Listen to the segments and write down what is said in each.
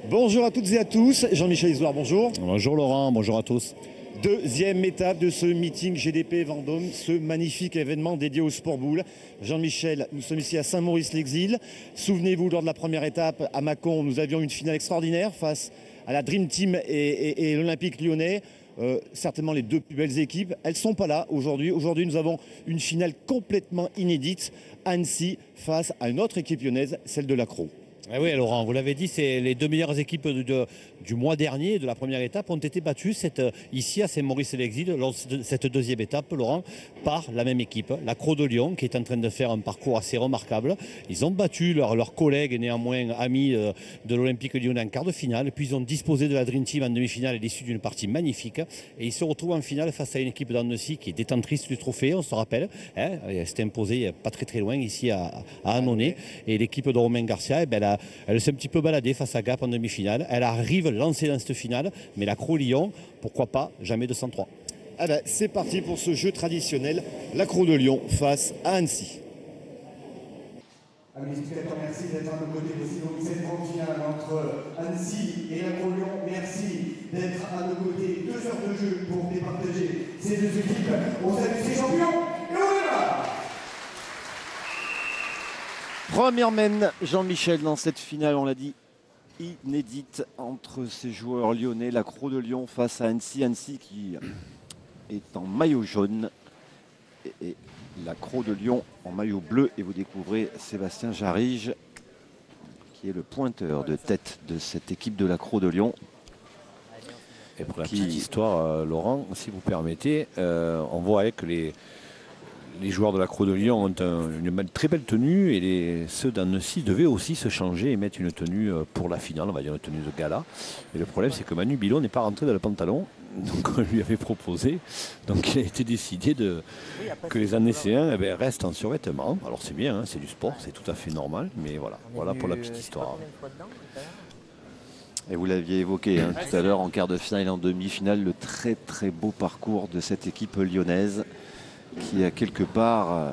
Bonjour à toutes et à tous, Jean-Michel Isoire, bonjour. Bonjour Laurent, bonjour à tous. Deuxième étape de ce meeting GDP Vendôme, ce magnifique événement dédié au sport boule. Jean-Michel, nous sommes ici à Saint-Maurice-l'Exil. Souvenez-vous, lors de la première étape à Mâcon, nous avions une finale extraordinaire face à la Dream Team et l'Olympique Lyonnais. Certainement les deux plus belles équipes. Elles ne sont pas là aujourd'hui. Aujourd'hui, nous avons une finale complètement inédite. Annecy face à une autre équipe lyonnaise, celle de l'Accro. Eh oui Laurent, vous l'avez dit, c'est les deux meilleures équipes du mois dernier, de la première étape, ont été battues ici à Saint-Maurice-l'Exil, lors de cette deuxième étape, Laurent, par la même équipe, l'Accro de Lyon, qui est en train de faire un parcours assez remarquable. Ils ont battu leurs collègues, néanmoins amis de l'Olympique Lyonnais en quart de finale, puis ils ont disposé de la Dream Team en demi-finale à l'issue d'une partie magnifique. Et ils se retrouvent en finale face à une équipe d'Annecy qui est détentrice du trophée, on se rappelle. Elle s'était imposée pas très loin ici à Annonay. Et l'équipe de Romain Garcia, elle s'est un petit peu baladée face à Gap en demi-finale. Elle arrive lancée dans cette finale, mais l'Accro Lyon, pourquoi pas, jamais 203. C'est parti pour ce jeu traditionnel, l'Accro de Lyon face à Annecy. Amis spectateurs, merci d'être à nos côtés aussi dans cette grande finale entre Annecy et l'Accro Lyon. Merci d'être à nos côtés. 2 heures de jeu pour départager ces deux équipes. On salue ces champions et on y va! Première mène, Jean-Michel, dans cette finale, on l'a dit, inédite entre ces joueurs lyonnais. L'Accro de Lyon face à Annecy. Annecy qui est en maillot jaune et l'Accro de Lyon en maillot bleu. Et vous découvrez Sébastien Jarige, qui est le pointeur de tête de cette équipe de l'Accro de Lyon. Et pour la petite histoire, Laurent, si vous permettez, on voit que les joueurs de l'Accro de Lyon ont une très belle tenue et ceux d'Annecy devaient aussi se changer et mettre une tenue pour la finale, on va dire une tenue de gala. Et le problème, c'est que Manu Bilon n'est pas rentré dans le pantalon, donc on lui avait proposé. Donc il a été décidé que les Annéciens restent en survêtement. Alors c'est bien, hein, c'est du sport, c'est tout à fait normal, mais voilà pour la petite histoire. Et vous l'aviez évoqué tout à l'heure en quart de finale et en demi-finale, le très beau parcours de cette équipe lyonnaise, qui a quelque part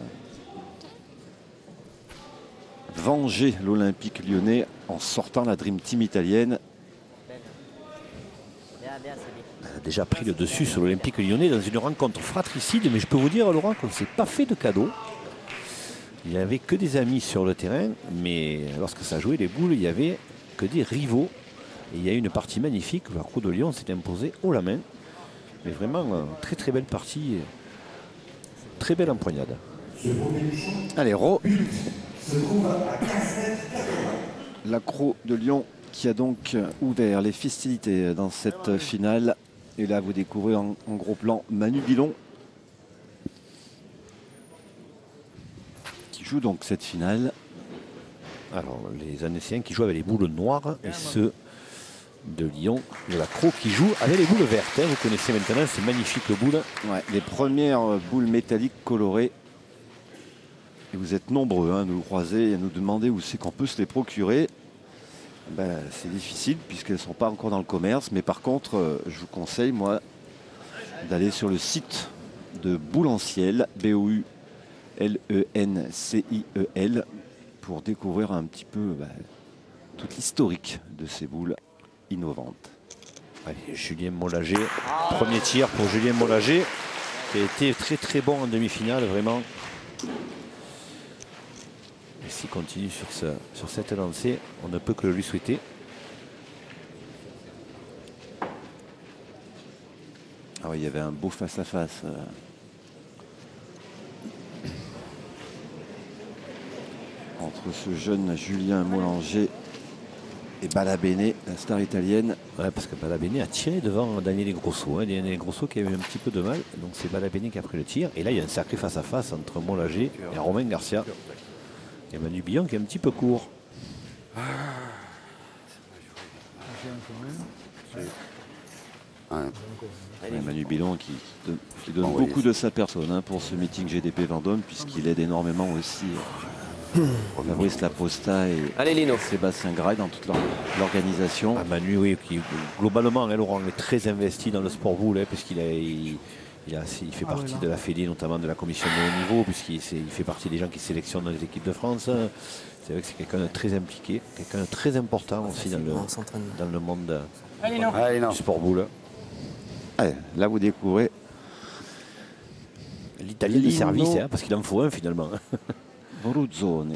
vengé l'Olympique Lyonnais en sortant la Dream Team italienne. Elle a déjà pris le dessus sur l'Olympique Lyonnais dans une rencontre fratricide, mais je peux vous dire, Laurent, qu'on ne s'est pas fait de cadeau. Il n'y avait que des amis sur le terrain, mais lorsque ça jouait les boules, il n'y avait que des rivaux. Et il y a eu une partie magnifique où l'Accro de Lyon s'est imposé haut la main. Mais vraiment, très belle partie. Très belle empoignade. Allez, l'Accro de Lyon qui a donc ouvert les festivités dans cette finale. Et là, vous découvrez en gros plan Manu Bilon, qui joue donc cette finale. Alors, les Annéciens qui jouent avec les boules noires et ceux de Lyon, de l'Accro qui joue avec les boules vertes. Vous connaissez maintenant ces magnifiques boules. Ouais, les premières boules métalliques colorées. Et vous êtes nombreux à nous croiser et à nous demander où c'est qu'on peut se les procurer. C'est difficile puisqu'elles ne sont pas encore dans le commerce. Mais par contre, je vous conseille, moi, d'aller sur le site de Boulanciel, BOULENCIEL, pour découvrir un petit peu toute l'historique de ces boules innovantes. Allez, Julien Mollager, premier tir pour Julien Mollager, qui a été très bon en demi-finale, vraiment. Et s'il continue sur cette lancée, on ne peut que le lui souhaiter. Ah oui, il y avait un beau face-à-face. Entre ce jeune Julien Mollager et Balabene, la star italienne. Ouais, parce que Balabene a tiré devant Daniele Grosso. Daniele Grosso qui a eu un petit peu de mal. Donc c'est Balabene qui a pris le tir. Et là, il y a un sacré face-à-face entre Mollager et Romain Garcia. Et Manu Bilon qui est un petit peu court. Manu Bilon qui donne beaucoup de sa personne pour ce meeting GDP Vendôme, puisqu'il aide énormément aussi Fabrice Laposta et Sébastien Graille dans toute l'organisation. Manu, oui, qui globalement, Laurent est très investi dans le sport boule, puisqu'il fait partie de la Fédé, notamment de la commission de haut niveau, puisqu'il fait partie des gens qui sélectionnent les équipes de France. C'est vrai que c'est quelqu'un de très impliqué, quelqu'un de très important aussi dans le monde du sport boule. Allez, là, vous découvrez l'italien de service, hein, parce qu'il en faut un finalement. Boruzzone.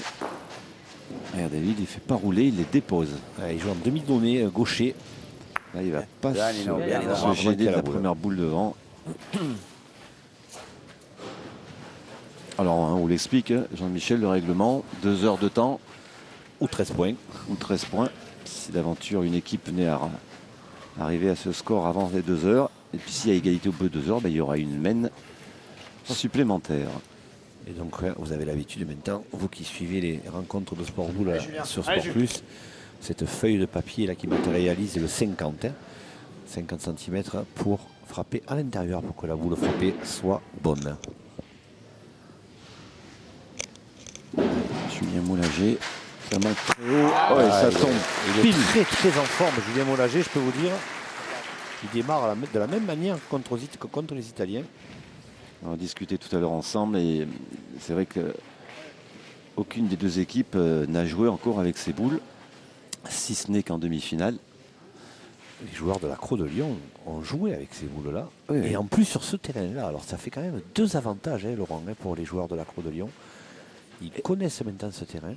Regardez, lui, il ne les fait pas rouler, il les dépose. Il joue en demi-donnée, gaucher. Là, il ne va pas se se gêner de la boule. première boule devant. Alors, on vous l'explique, hein, Jean-Michel, le règlement, 2 heures de temps. Ou 13 points. Ou 13 points. Si d'aventure une équipe venait à arriver à ce score avant les 2 heures, et puis s'il y a égalité au bout de 2 heures, ben, il y aura une mène supplémentaire. Et donc vous avez l'habitude maintenant, vous qui suivez les rencontres de Sport Boule sur Sport Plus, cette feuille de papier là qui matérialise le 50, hein, 50 cm pour frapper à l'intérieur pour que la boule frappée soit bonne. Julien Moulager, ça monte très haut. Et ça tombe. Il est très très en forme, Julien Moulager, je peux vous dire. Il démarre de la même manière contre les Italiens. On a discuté tout à l'heure ensemble et c'est vrai que aucune des deux équipes n'a joué encore avec ces boules, si ce n'est qu'en demi-finale. Les joueurs de la Croix de Lyon ont joué avec ces boules-là. Oui, et en plus sur ce terrain-là. Alors ça fait quand même 2 avantages, hein, Laurent, hein, pour les joueurs de la Croix de Lyon. Ils connaissent maintenant ce terrain.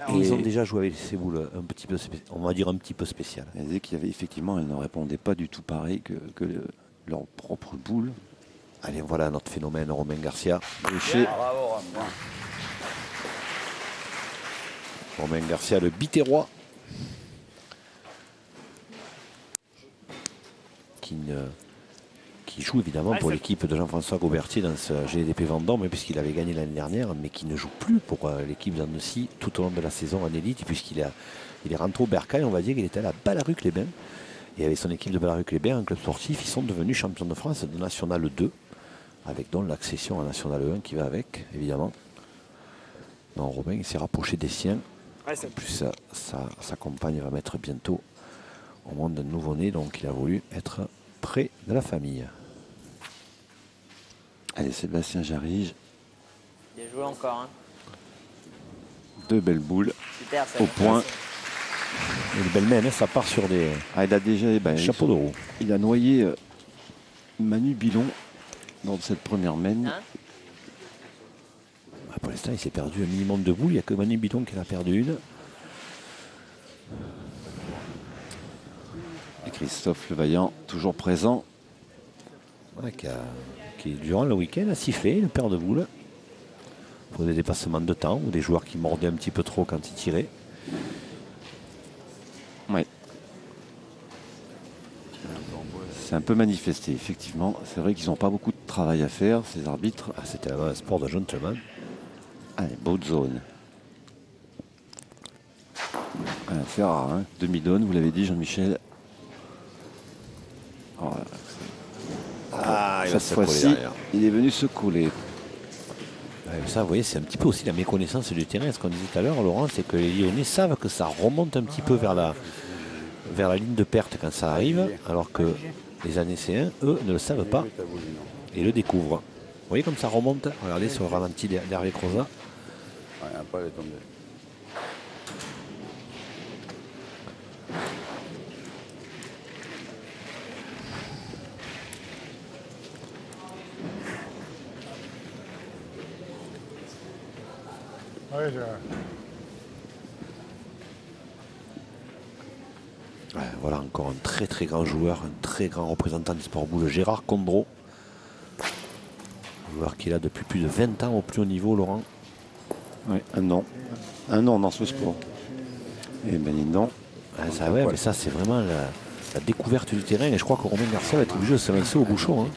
Et ils ont déjà joué avec ces boules un petit peu, on va dire un petit peu spéciales. Elle disait qu'il y avait effectivement, elle ne répondait pas du tout pareil que leur propre boule. Allez, voilà notre phénomène, Romain Garcia. Romain Garcia, le Biterrois. Qui joue évidemment pour l'équipe de Jean-François Gaubertier dans ce GDP Vendôme, puisqu'il avait gagné l'année dernière, mais qui ne joue plus pour l'équipe d'Annecy tout au long de la saison en élite, puisqu'il est rentré au Bercail, on va dire qu'il était à la Ballaruc-les-Bains. Et avec son équipe de Ballaruc-les-Bains, un club sportif, ils sont devenus champions de France de National 2, avec donc l'accession à National 1 qui va avec, évidemment. Non, Romain, il s'est rapproché des siens. En plus, sa compagne va mettre bientôt au monde d'un nouveau-né, donc il a voulu être près de la famille. Allez, Sébastien Jarige. Bien joué encore. Hein. 2 belles boules. Super, ça au point. Une belle mène, ça part sur des il a déjà chapeaux de roue. Il a noyé Manu Bilon dans cette première mène. Hein, pour l'instant, il s'est perdu un minimum de boules. Il n'y a que Manu Bilon qui en a perdu une. Et Christophe Levaillant, toujours présent. Ouais, qui durant le week-end a sifflé une paire de boules pour des dépassements de temps ou des joueurs qui mordaient un petit peu trop quand ils tiraient. Oui. C'est un peu manifesté, effectivement. C'est vrai qu'ils n'ont pas beaucoup de travail à faire, ces arbitres. C'était un sport de gentleman. Allez, Boruzzone. C'est rare, hein. Demi-donne, vous l'avez dit, Jean-Michel. Oh, cette fois-ci, il est venu se coller. Ça, vous voyez, c'est un petit peu aussi la méconnaissance du terrain. Ce qu'on disait tout à l'heure, Laurent, c'est que les Lyonnais savent que ça remonte un petit peu vers la ligne de perte quand ça arrive, alors que les Annéciens, eux, ne le savent pas et le découvrent. Vous voyez comme ça remonte. Regardez sur le ralenti d'Hervé Croza. Voilà encore un très très grand joueur, un très grand représentant du sport boule, Gérard Condro. Un joueur qui est là depuis plus de 20 ans au plus haut niveau, Laurent. Oui, un an dans ce sport. Et ben non. Ça, ouais, mais ça c'est vraiment la découverte du terrain et je crois que Romain Garcia va être obligé de se lancer au bouchon. Hein.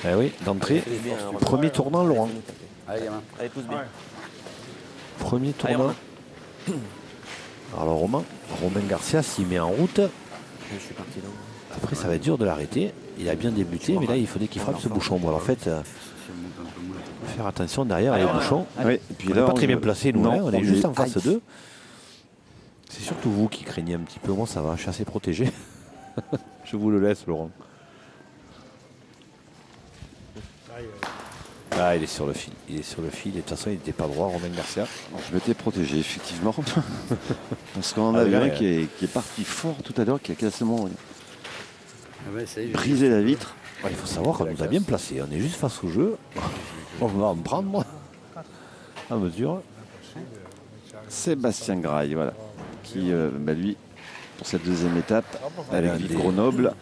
Eh oui, d'entrée, premier tournant, Laurent. allez, pousse bien. Premier tournant. Alors Romain Garcia s'il met en route. Je suis parti là. Après ça va être dur de l'arrêter. Il a bien débuté, mais là il faudrait qu'il frappe ce bouchon. Bon, en fait, faire attention derrière les bouchons. Oui, et puis on n'est pas très bien placé, nous, on est juste en face d'eux. C'est surtout vous qui craignez un petit peu. Moi ça va, je suis assez protégé. Je vous le laisse, Laurent. Ah, il est sur le fil. Il est sur le fil. Et de toute façon, il n'était pas droit, Romain Garcia. Je m'étais protégé, effectivement. Parce qu'on en a vu un qui est parti fort tout à l'heure, qui a quasiment brisé la vitre. Ouais, il faut savoir qu'on nous a bien placé. On est juste face au jeu. On va en prendre à mesure. Sébastien Graille, voilà. Qui, lui, pour cette deuxième étape, avec Vive Grenoble,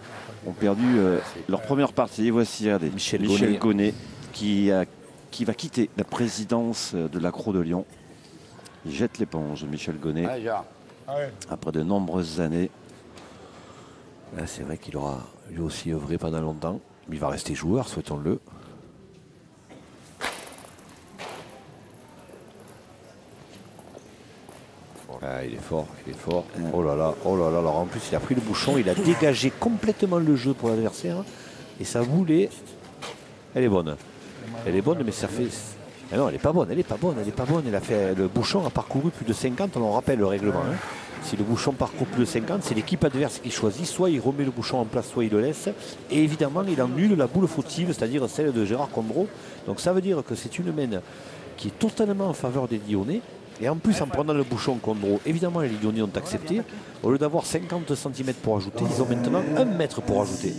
ont perdu leur première partie. Et voici, regardez, Michel Gonnet, qui va quitter la présidence de l'Accro de Lyon. Il jette l'éponge, Michel Gonnet, après de nombreuses années. Là, c'est vrai qu'il aura lui aussi œuvré pendant longtemps. Mais il va rester joueur, souhaitons-le. Ah, il est fort, il est fort. Oh là là, alors en plus il a pris le bouchon, il a dégagé complètement le jeu pour l'adversaire. Et sa boulée, elle est bonne. Elle est bonne, mais ça fait... Ah non, elle n'est pas bonne, elle n'est pas bonne, elle n'est pas bonne. Elle a fait... Le bouchon a parcouru plus de 50, on rappelle le règlement. Hein. Si le bouchon parcourt plus de 50, c'est l'équipe adverse qui choisit. Soit il remet le bouchon en place, soit il le laisse. Et évidemment, il annule la boule fautive, c'est-à-dire celle de Gérard Condreau. Donc ça veut dire que c'est une main qui est totalement en faveur des Lyonnais. Et en plus, en prenant le bouchon Condreau, évidemment, les Lyonnais ont accepté. Au lieu d'avoir 50 cm pour ajouter, ils ont maintenant 1 mètre pour ajouter.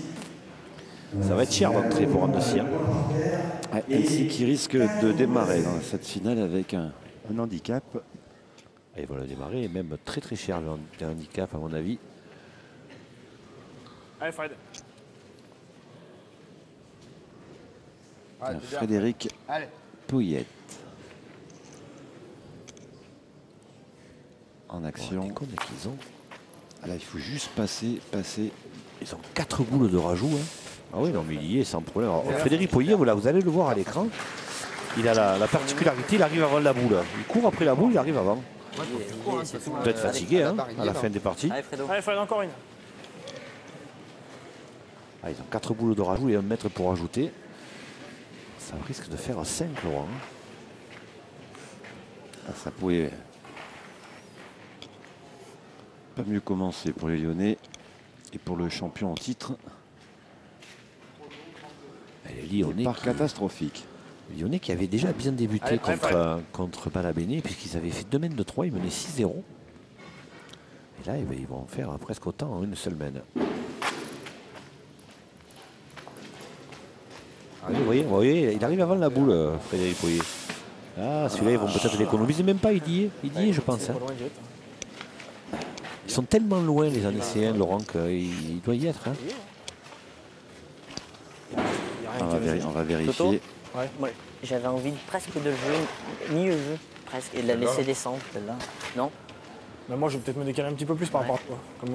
Ça va être cher d'entrer pour Annecy. Annecy qui risque de démarrer dans cette finale avec un handicap. Et voilà, démarrer, même très très cher le handicap à mon avis. Allez Fred. Frédéric Pouillette. En action. Bon, qu'ils ont. Ah là, il faut juste passer. Ils ont 4 boules de rajout. Hein. Ah oui, non, mais il y est sans problème. Alors, Frédéric Pouillet, voilà, vous allez le voir à l'écran. Il a la particularité, il arrive avant la boule. Il court après la boule, il arrive avant. Il doit être fatigué hein, à la fin des parties. Allez Fred, encore une. Ah, ils ont 4 boules de rajout et 1 mètre pour ajouter. Ça risque de faire 5, Laurent. Ah, ça pouvait pas mieux commencer pour les Lyonnais et pour le champion en titre. Les Lyonnais catastrophique. Les Lyonnais qui avaient déjà bien débuté contre Balabéné, puisqu'ils avaient fait 2 mènes de 3, ils menaient 6-0. Et là, ils vont faire presque autant en une seule mène. Allez, vous voyez, il arrive avant la boule, Frédéric Pouillet. Ah, celui-là, ils vont peut-être l'économiser. Même pas, il y est, je pense. Hein. Ils sont tellement loin, les Annéciens, Laurent, qu'il doit y être. Hein. On va vérifier. Ouais. J'avais envie presque de jouer milieu-jeu, presque, et de la laisser descendre, celle-là. Non? Mais moi, je vais peut-être me décaler un petit peu plus par rapport à toi. Comme,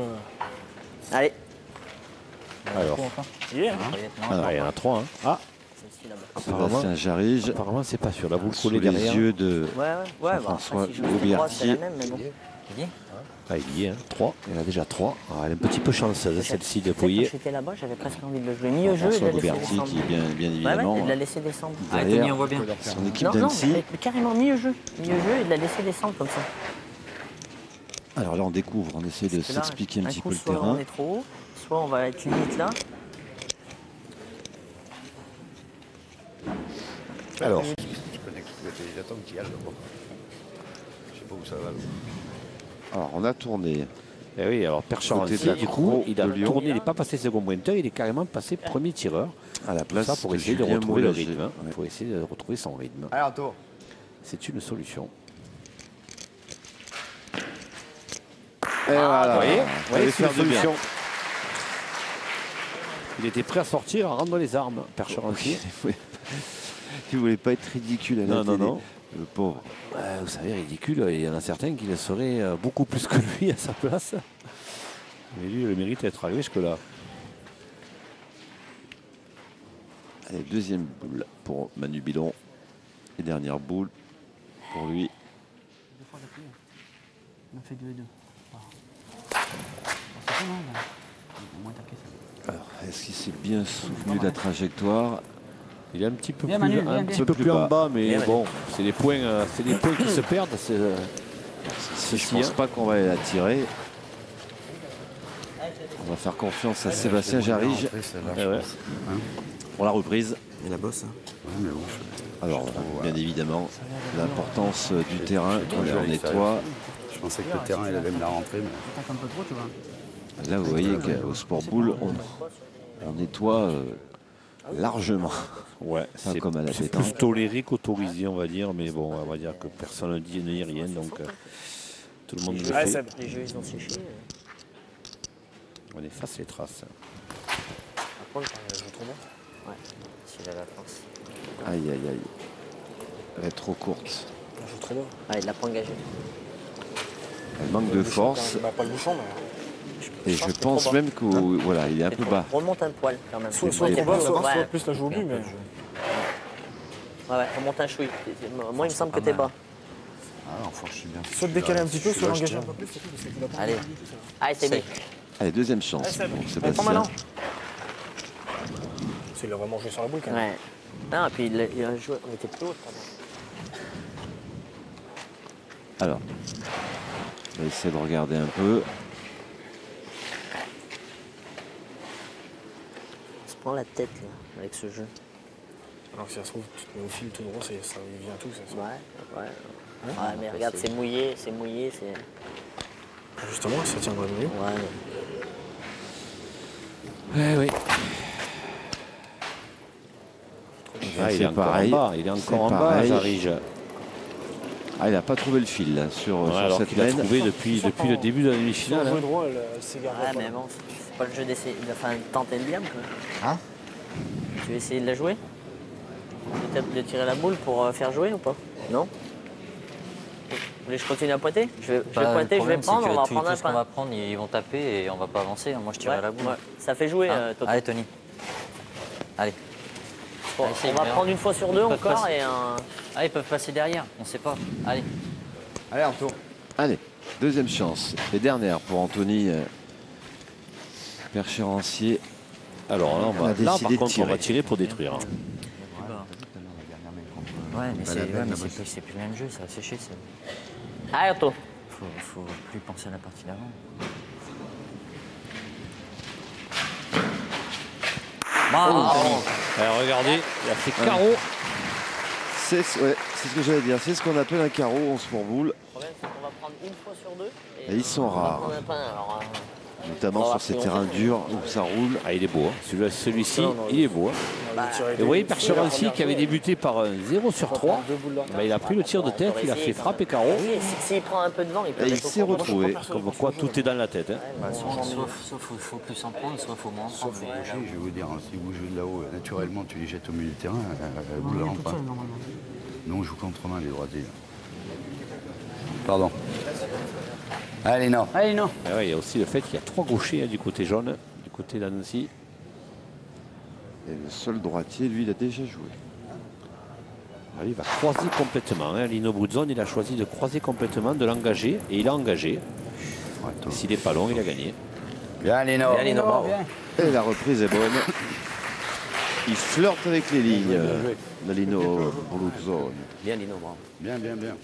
Allez. Alors, il y en a 3. Hein. Ah, Sébastien Jarige. Apparemment, c'est pas sûr. La boule sous collée les derrière. yeux de François Gaubertier. Ah, il y est, 3. Il a déjà 3. Ah, elle est un petit peu chanceuse, celle-ci de Pouillet. Quand j'étais là-bas, j'avais presque envie de le jouer milieu-jeu et de François la laisser Gaubertier descendre. qui est bien évidemment et de la laisser descendre. derrière on voit bien. son équipe Non, d'Annecy. carrément milieu-jeu et de la laisser descendre comme ça. Alors là, on découvre, on essaie de s'expliquer un petit peu le soit terrain. on est trop haut, soit on va être limite là. Alors, alors, on a tourné. eh oui, alors Percharancy, Côté de la du coup, Croix il a de Lyon. tourné, il n'est pas passé second pointeur, il est carrément passé premier tireur. À la place Ça pour de essayer de Julien retrouver le Moulager. rythme. Il Ouais. faut essayer de retrouver son rythme. Allez, un tour. C'est une solution. Et voilà. Vous voyez, Fallait c'est une faire de bien. solution. Il était prêt à sortir, à rendre les armes, Percharancy. Il voulait pas être ridicule à la Non, télé. non. Le pauvre. Vous savez, ridicule, il y en a certains qui le seraient beaucoup plus que lui à sa place. Mais lui, il a le mérite d'être arrivé jusque-là. Allez, deuxième boule pour Manu Bidon. Et dernière boule pour lui. On a fait 2 et 2. Alors, est-ce qu'il s'est bien souvenu de la trajectoire? Il est un petit peu Bien, plus, Manu, un bien, petit bien. peu plus en bas, mais Bien, bon, c'est des points qui se perdent. Je pense pas qu'on va la tirer. On va faire confiance à Sébastien Jarige. Eh ouais. pour la reprise. Et la bosse. Hein. Ouais, mais bon, Alors, bien évidemment, l'importance du terrain. On nettoie. je pensais que le terrain il allait me la rentrer. Mais... Là, vous voyez qu'au Sport Boule, on nettoie largement. Ouais, c'est comme à la plus pétanque. toléré qu'autorisé, on va dire, mais bon, on va dire que personne ne dit rien, donc tout le monde le fait. Seb. Les jeux, ils ont séché. On efface les traces. Par contre, je joue trop bien. Ouais, s'il a la force. Aïe, aïe, aïe. Elle est trop courte. Je joue trop bien. Ah, il l'a pas engagé. Elle manque de force. Bah, pas le bouchon, mais. Et je pense même qu'il voilà, il est un peu bas. Remonte un poil quand même. Soit T'es trop bas, soit ouais. plus la joue au but, mais. Ouais, remonte un chouille. Moi, il me semble que t'es bas. Ah, enfin, je suis bien. Soit te décaler un petit peu, soit l'engager un peu plus. Allez. Allez, c'est bien. Allez, deuxième chance Seb. pour Prends Sébastien. maintenant. Il a vraiment joué sur la boule quand même. Ouais. Non, et puis il a joué. On était plus haut. Alors, on va essayer de regarder un peu. On se prend la tête là, avec ce jeu. Alors que si ça se trouve, tu te mets au fil tout droit, ça lui vient tout. Ça. Ouais. Ouais, mais regarde, c'est mouillé, c'est. Justement, ça tiendrait mieux. Ouais. Oui. Ah, il est encore pareil. en bas, il est encore en bas, pareil. Jarige. Ah, il n'a pas trouvé le fil là, sur Alors cette qu'il a laine. trouvé depuis le début de la demi-finale. Sur le hein. jeu droit, elle s'égare. Ouais, mais bon, c'est pas le jeu d'essayer. Enfin, tenter le diable, quoi. Hein? Tu veux essayer de la jouer? De tirer la boule pour faire jouer ou pas? Non? Vous voulez que je continue à pointer? Je vais pointer, je vais prendre, on va prendre un Tout ce qu'on pain. va prendre, ils vont taper et on va pas avancer. Moi, je tire à la boule. Ouais. Ça fait jouer, Hein Toto. Allez, Tony. Allez. Bon, Allez, on va prendre une fois sur deux Ils peuvent encore passer. et un... Ah, ils peuvent passer derrière, on sait pas. Allez. Allez, un tour. Allez, deuxième chance. Et dernière pour Anthony Percherancier. Alors là, On a là décidé par de contre, on va tirer. tirer pour détruire. hein. Ouais, mais c'est plus le même jeu, ça a séché. Allez, Otto. Faut plus penser à la partie d'avant. Alors regardez, il a fait carreau. C'est ce que j'allais dire. C'est ce qu'on appelle un carreau en sport boule, Le problème, c'est qu'on va prendre une fois sur deux. Et ils sont on va rares. prendre un pain, alors, notamment On va sur voir ces si on terrains fait. durs où ça roule. Ah, il est beau. Hein. Celui-ci, il est beau. hein. Et vous voyez, Percherancier qui avait débuté par un 0 sur 3, il a pris le tir de tête, il a fait frappe et carreau. oui, s'il prend un peu de vent, il peut Et il mettre au s'est fond. retrouvé. Comme quoi, tout est dans la tête. hein. Soit faut plus en prendre, soit faut moins en prendre. mais là, Je vais vous dire, hein, si vous jouez de là-haut, naturellement, tu les jettes au milieu du terrain, vous ne la rentrez pas. Nous, on joue contre main, les droitiers. Pardon. Allez, non. Allez, non. Et ouais, il y a aussi le fait qu'il y a 3 gauchers hein, du côté jaune, du côté d'Annecy. Et le seul droitier, lui, il a déjà joué. Il va croiser complètement. Hein. Lino Bruzzone, il a choisi de croiser complètement, de l'engager, et il a engagé. Et s'il n'est pas long, il a gagné. Bien, Lino. Allez, non, bravo. Et la reprise est bonne. Il flirte avec les lignes. De Lino Bruzzone. Bien, Lino, bravo. Bien, bien, bien.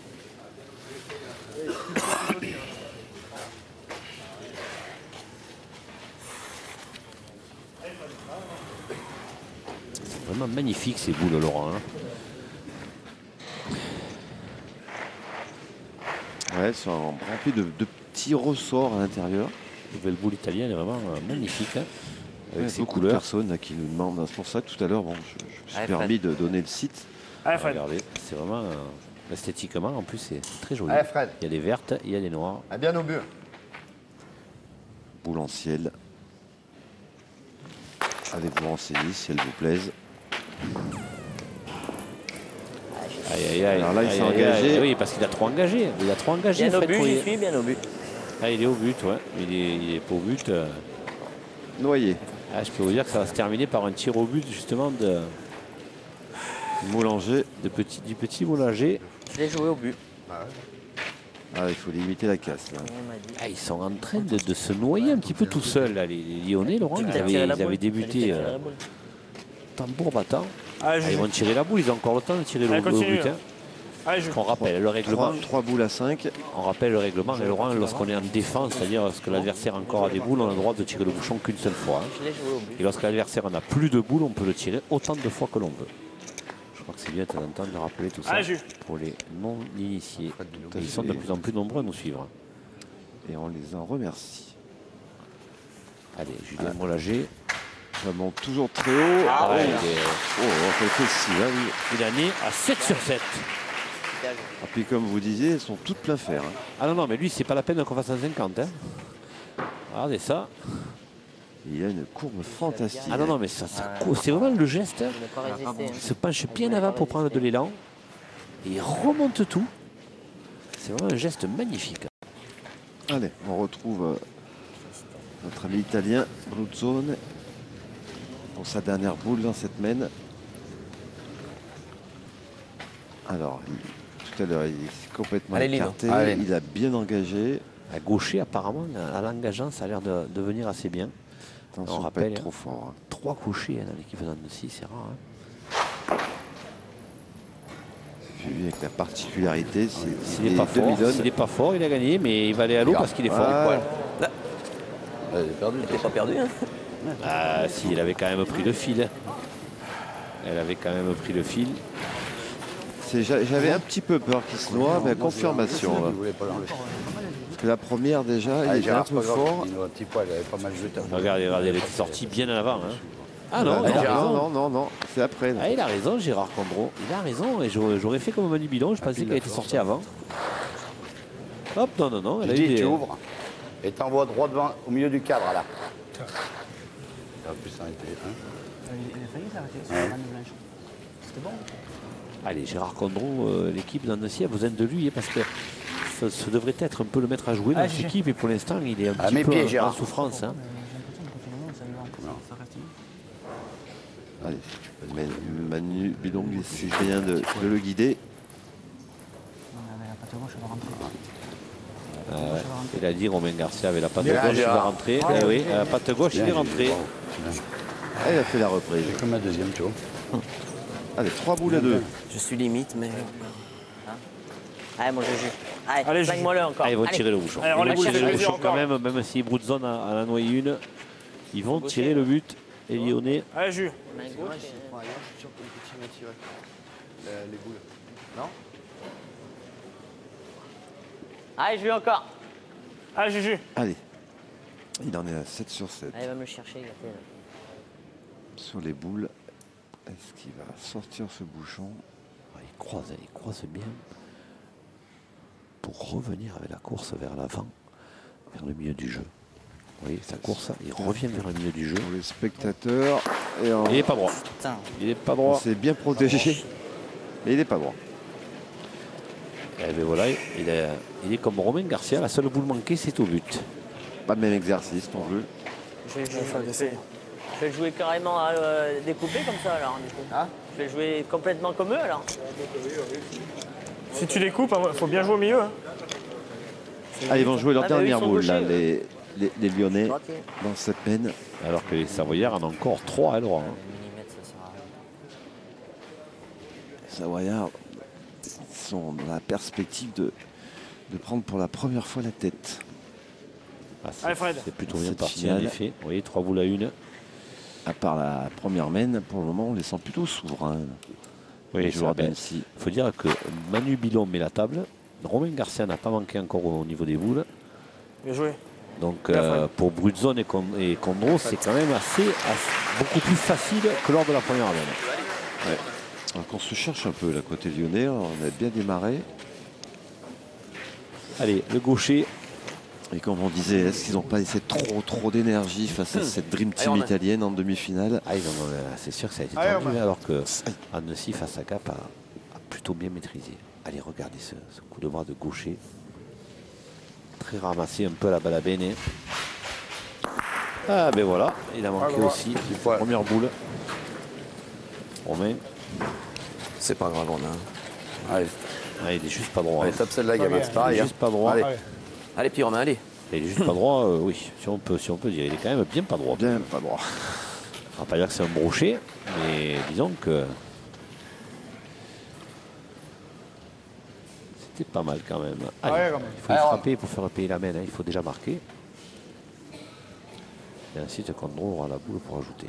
C'est vraiment magnifique ces boules, Laurent. Hein. Ouais, elles sont remplies de petits ressorts à l'intérieur. La nouvelle boule italienne est vraiment magnifique. Hein. Avec ses Beaucoup de couleurs. personnes là, qui nous demandent. C'est pour ça que tout à l'heure, bon, je me suis Allez, permis de donner le site. Allez, Fred. Regardez, c'est vraiment esthétiquement, en plus, c'est très joli. Allez, Fred. Il y a des vertes, il y a des noires. Ah, bien au but. Boule en ciel. Allez vous renseigner si elles vous plaisent. Aïe, aïe, aïe. Alors là, il Aïe, s'est aïe, engagé. aïe. Oui, parce qu'il a trop engagé. Il a trop engagé. Bien au Fred but, Courrier. j'y suis, bien au but. Ah, il est au but, ouais. Il est pas au but. Noyé. Ah, je peux vous dire que ça va se terminer par un tir au but, justement, Moulanger. du petit Moulanger. Je l'ai joué au but. Ah, il faut limiter la casse. Là. On m'a dit. Ah, ils sont en train de se noyer un petit peu tout seuls, là, les Lyonnais, Laurent. Ils Peut-être tirer la avaient boule. débuté Peut-être tirer la boule. tambour battant. Allez, Ah, ils Juju. vont tirer la boule, ils ont encore le temps de tirer Allez, le continue, but. là. Hein. Allez, je... On rappelle le règlement. 3 boules à 5. On rappelle le règlement, et Laurent, lorsqu'on est en défense, c'est-à-dire lorsque l'adversaire a encore des boules, on a le droit de tirer le bouchon qu'une seule fois. Je l'ai joué au but. Et lorsque l'adversaire en a plus de boules, on peut le tirer autant de fois que l'on veut. Je crois que c'est bien de temps en temps de rappeler tout ça pour les non-initiés. Ils sont de plus en plus nombreux à nous suivre. Et on les en remercie. Allez, Julien Mollager. Ça monte toujours très haut. Ah ouais, il est né à 7 sur 7. Et puis comme vous disiez, elles sont toutes plein fer. Hein. Ah non, non, mais lui, c'est pas la peine qu'on fasse un 50. Hein. Regardez ça. Il y a une courbe fantastique. Ah non, non, mais ça c'est vraiment le geste. Il se penche bien avant pour prendre de l'élan. Et il remonte tout. C'est vraiment un geste magnifique. Allez, on retrouve notre ami italien, Bruzzone, pour sa dernière boule dans cette mène. Alors, tout à l'heure, il est complètement écarté. Il a bien engagé. À gaucher, apparemment, à l'engageant, ça a l'air de venir assez bien. Attention, on rappelle trop fort. Hein. 3 couchés dans l'équipe d'Annecy, c'est rare. Hein. Vu avec la particularité, s'il n'est pas fort, il a gagné, mais il va aller à l'eau parce qu'il est fort. Il n'était pas perdu. Hein. Ah si, il avait quand même pris le fil. Elle avait quand même pris le fil. J'avais un petit peu peur qu'il se noie, mais confirmation. Parce que la première déjà, il est un peu fort. Regardez, elle est sortie bien en avant. Hein. Ah non, non, c'est après. Ah, il a raison, Gérard Condro. Il a raison, et j'aurais fait comme Manu Bidon, je pensais qu'elle était sortie avant. Hop, non, elle a eu tu ouvres et t'envoies droit devant, au milieu du cadre, là. En plus, ça a été... Il a failli s'arrêter sur la bande blanche. C'était bon. Allez, Gérard Condro, l'équipe d'Annecy a besoin de lui, parce que ça devrait être un peu le maître à jouer dans cette équipe, et pour l'instant, il est un petit peu en souffrance. Hein. Allez, Manu Bidon, si je viens de le guider. Il a dit Romain Garcia avec la patte gauche, il va rentrer. Oui, la patte gauche, il est rentré. Il a fait la reprise. C'est comme la deuxième, tu vois. Allez, 3 boules à 2. Je suis limite, mais... Allez, mon Juju. Allez, 5 mollets encore. Ils vont tirer le bouchon. Allez, ils vont tirer le bouchon quand même si Bruzzone en a noyé une. Ils vont tirer le but. Et Lyonnais. Allez, Jules. Les boules. Non. Allez, je vais encore. Allez, Juju. Allez. Il en est à 7 sur 7. Allez, va me le chercher, Gaël. Sur les boules. Est-ce qu'il va sortir ce bouchon? Il croise bien. Pour revenir avec la course vers l'avant, vers le milieu du jeu. Oui, sa course, il revient vers le milieu du jeu. Pour les spectateurs. Et il n'est pas droit. Il n'est pas droit. C'est bien protégé. Mais il n'est pas droit. Et bien voilà, il est comme Romain Garcia. La seule boule manquée, c'est au but. Pas le même exercice non plus. Je vais le jouer carrément découpé comme ça alors. Du coup. Je vais jouer complètement comme eux alors. Si tu les coupes, il faut bien jouer au milieu. Hein. Ils vont jouer leur dernière boule, là, les Lyonnais, dans cette peine. Alors que les Savoyards en ont encore 3 à droit. Savoyards sont dans la perspective de prendre pour la première fois la tête. C'est plutôt bien parti en effet. Vous voyez, 3 boules à 1. À part la première mène, pour le moment, on les sent plutôt souverains. Oui, il faut dire que Manu Bidon met la table. Romain Garcia n'a pas manqué encore au niveau des boules. Bien joué. Donc pour Bruzzone et Condro, c'est quand même beaucoup plus facile que lors de la première mène. Ouais. Donc on se cherche un peu là côté lyonnais, on a bien démarré. Allez, le gaucher. Et comme on disait, est-ce qu'ils n'ont pas laissé trop d'énergie face à cette Dream Team italienne en demi-finale? C'est sûr que ça a été tendu, alors que Annecy face à Cap a plutôt bien maîtrisé. Allez, regardez ce coup de bras de gaucher. Très ramassé, un peu à la Balabene. Ah ben voilà, il a manqué aussi. Première boule. Romain. C'est pas grave, on a. Allez. Il est juste pas droit. Allez, top celle-là, Gabriel. C'est pareil. Il est juste pas droit. Allez, puis Romain, allez. Il est juste pas droit, oui, si on peut dire. Il est quand même bien pas droit. Bien pas droit. On va pas dire que c'est un brochet, mais disons que... C'était pas mal quand même. Ah Allez, ouais, quand même. il faut Alors, frapper pour faire payer la main, hein, il faut déjà marquer. Et ensuite, Condro aura la boule pour ajouter.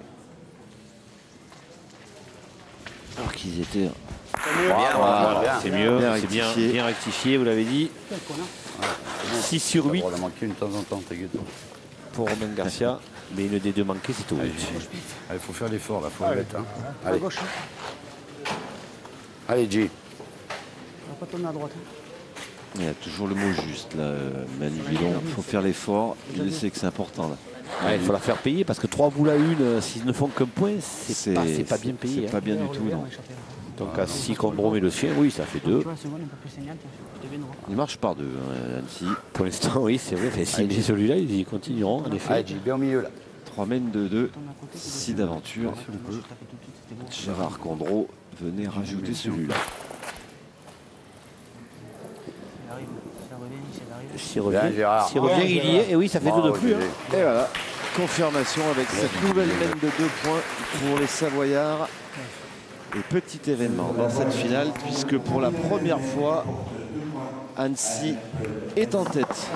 Alors qu'ils étaient Voilà, c'est mieux, Bien c'est bien, rectifié. bien rectifié, vous l'avez dit. 6 sur 8 On a manqué une de temps en temps, t'inquiète pas. pour Romain Garcia, mais une des deux manquées, c'est tout. Il faut faire l'effort, là, faut le mettre. Hein. Allez. Allez, G. On va pas tourner à droite. Il y a toujours le mot juste là, Manu Villon. Il faut faire l'effort. Il sait que c'est important là. Ouais, il faut la faire payer parce que 3 boules à une, s'ils ne font qu'un point, c'est pas bien payé. C'est pas bien du tout, non. Donc à 6 Condro met le sien, oui, ça fait 2. Il marche par deux, hein, Annecy. Pour l'instant, oui, c'est vrai. Enfin, s'il met celui-là, ils continueront, en effet. Allez, G, bien au milieu, là. 3 mènes de 2, 6 d'aventure. Gérard Condro venait rajouter celui-là. S'il revient, Bien, Gérard. s'il revient, il y est. Et oui, ça fait 2 de Bravo, plus. Hein. Gégé. Et voilà, confirmation avec cette nouvelle mène de 2 points pour les Savoyards. Et petit événement dans cette finale, puisque pour la première fois, Annecy est en tête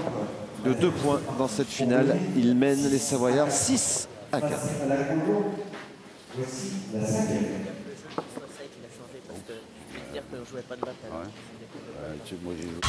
de 2 points dans cette finale. Il mène les Savoyards 6 à 4. Dire que je jouais pas de batte. Moi, j'ai joué.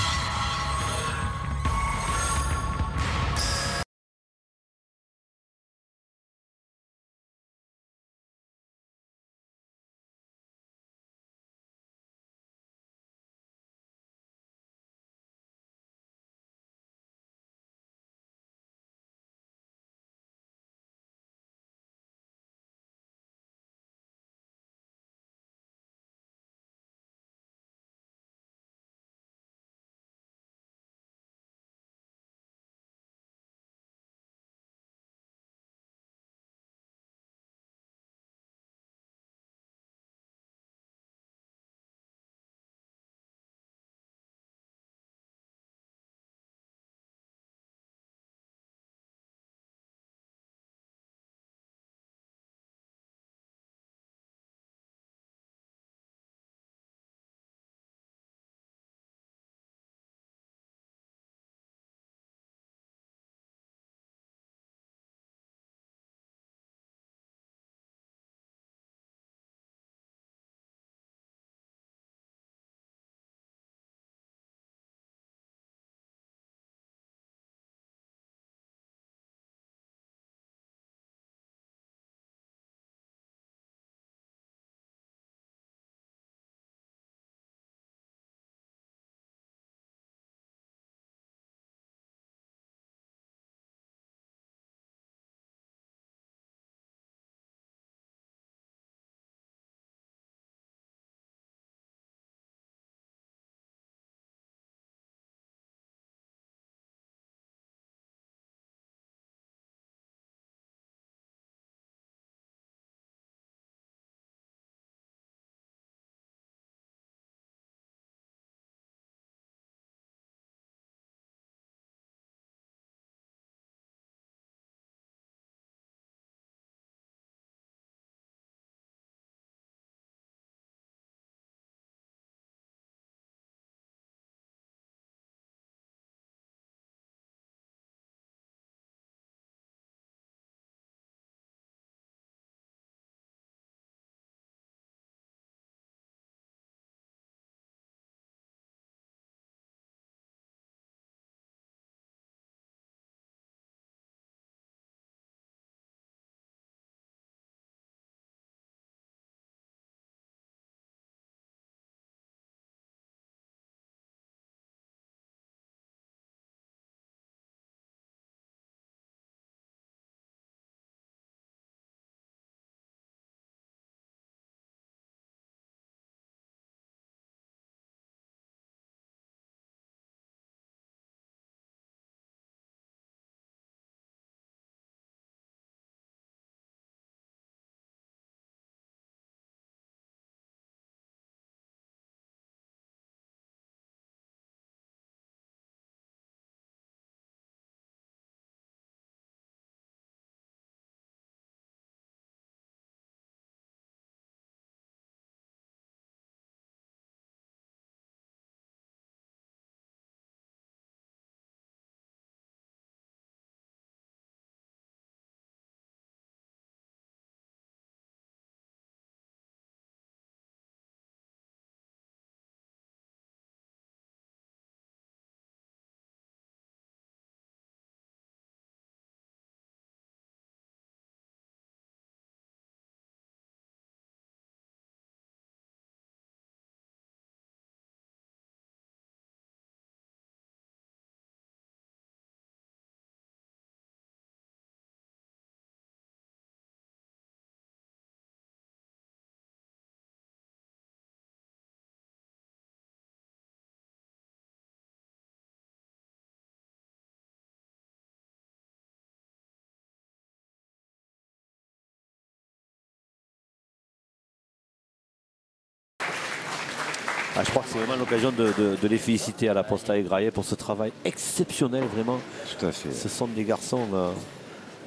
Ah, je crois que c'est vraiment l'occasion de les féliciter à la Posta et Graillet pour ce travail exceptionnel, vraiment. Tout à fait. Ce sont des garçons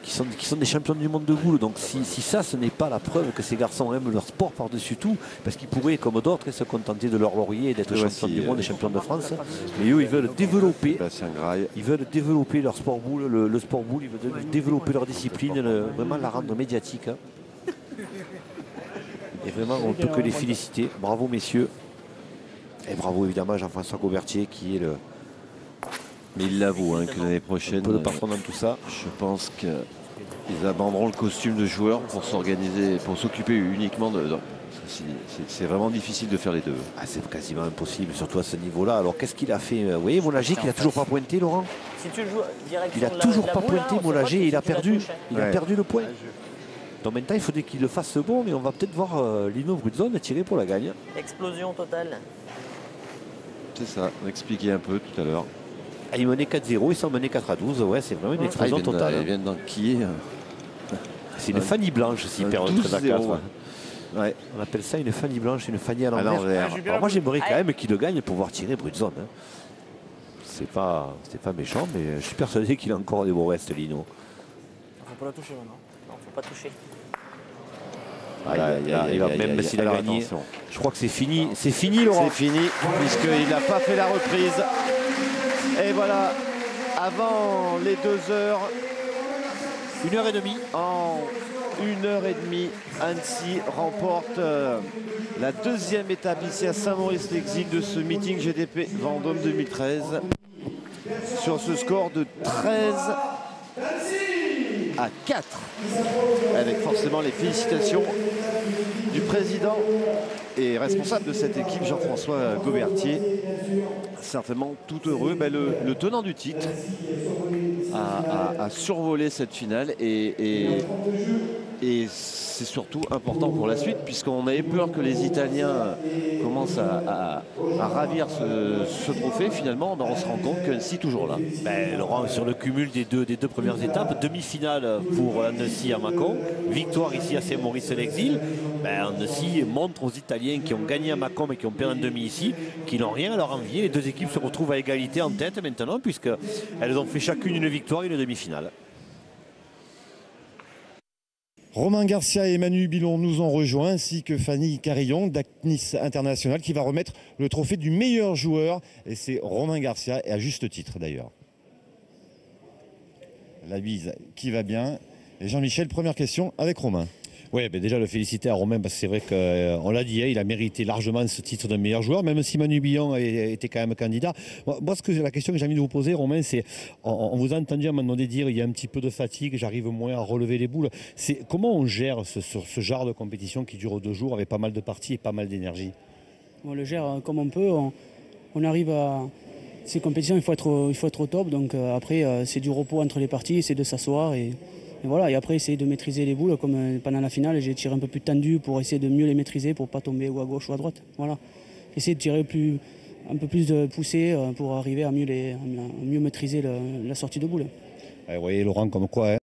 qui sont des champions du monde de boule. Donc si ça, ce n'est pas la preuve que ces garçons aiment leur sport par-dessus tout, parce qu'ils pourraient, comme d'autres, se contenter de leur laurier et d'être champions du monde et champions de France. Mais eux, ils veulent développer. Ils veulent développer leur sport boule, le sport boule, ils veulent développer leur discipline, vraiment la rendre médiatique. Hein. Et vraiment, on ne peut que les féliciter. Bravo, messieurs. Et bravo, évidemment, à Jean-François Gaubertier, qui est le... Mais il l'avoue que l'année prochaine, un peu de patron dans tout ça. Je pense qu'ils abandonneront le costume de joueur pour s'organiser, pour s'occuper uniquement de... C'est vraiment difficile de faire les deux. Ah, c'est quasiment impossible, surtout à ce niveau-là. Alors qu'est-ce qu'il a fait? Vous voyez, Monagé qui n'a toujours pas pointé, Laurent. Si tu joues direction il n'a toujours pas pointé, Monagé, il a perdu. Il a perdu le point. Donc maintenant, il faudrait qu'il le fasse bon, mais on va peut-être voir Lino Brutzon tirer pour la gagne. Explosion totale. C'est ça, on expliquait un peu tout à l'heure. Ah, il menait 4-0, ils sont menés 4-12. Ouais, c'est vraiment une explosion totale. Ils viennent d'enquiller. C'est une Fanny blanche s'ils perdent 4. Ouais. On appelle ça une Fanny blanche, une Fanny à l'envers. Alors moi, j'aimerais quand même qu'il le gagne pour pouvoir tirer Brutzon. Hein. C'est pas méchant, mais je suis persuadé qu'il a encore des beaux restes, Lino. Faut pas la toucher maintenant. Non, faut pas toucher. Même s'il a gagné, je crois que c'est fini. C'est fini, Laurent. C'est fini, puisqu'il n'a pas fait la reprise. Et voilà, avant les 2 heures, 1h30. En 1h30, Annecy remporte la 2e étape ici à Saint-Maurice-l'Exil de ce meeting GDP Vendôme 2013 sur ce score de 13-4, avec forcément les félicitations du président et responsable de cette équipe, Jean-François Gaubertier, certainement tout heureux. Le tenant du titre a survolé cette finale et c'est surtout important pour la suite, puisqu'on avait peur que les Italiens commencent à ravir ce trophée. Finalement, on se rend compte que c'est toujours là. Laurent, sur le cumul des deux premières étapes, demi-finale pour Annecy à Mâcon, victoire ici à Saint-Maurice-l'Exil. Annecy montre aux Italiens qui ont gagné à Mâcon mais qui ont perdu en demi ici, qui n'ont rien à leur envier. Les deux équipes se retrouvent à égalité en tête maintenant, puisqu'elles ont fait chacune une victoire et une demi-finale. Romain Garcia et Manu Bilon nous ont rejoints, ainsi que Fanny Carillon d'Acnis International, qui va remettre le trophée du meilleur joueur. Et c'est Romain Garcia, et à juste titre d'ailleurs. La bise qui va bien. Et Jean-Michel, première question avec Romain. Oui, déjà le féliciter à Romain, parce que c'est vrai qu'on l'a dit, il a mérité largement ce titre de meilleur joueur, même si Manu Billon était quand même candidat. Moi, la question que j'ai envie de vous poser, Romain, c'est, on vous a entendu à un moment donné dire il y a un petit peu de fatigue, j'arrive moins à relever les boules. Comment on gère ce genre de compétition qui dure 2 jours avec pas mal de parties et pas mal d'énergie? On le gère comme on peut, on arrive à... Ces compétitions, il faut être au top, donc après c'est du repos entre les parties, c'est de s'asseoir et voilà, et après essayer de maîtriser les boules comme pendant la finale, j'ai tiré un peu plus tendu pour essayer de mieux les maîtriser, pour ne pas tomber ou à gauche ou à droite. Voilà. Essayer de tirer un peu plus de poussée pour arriver à mieux maîtriser la sortie de boule. Vous voyez Laurent, comme quoi,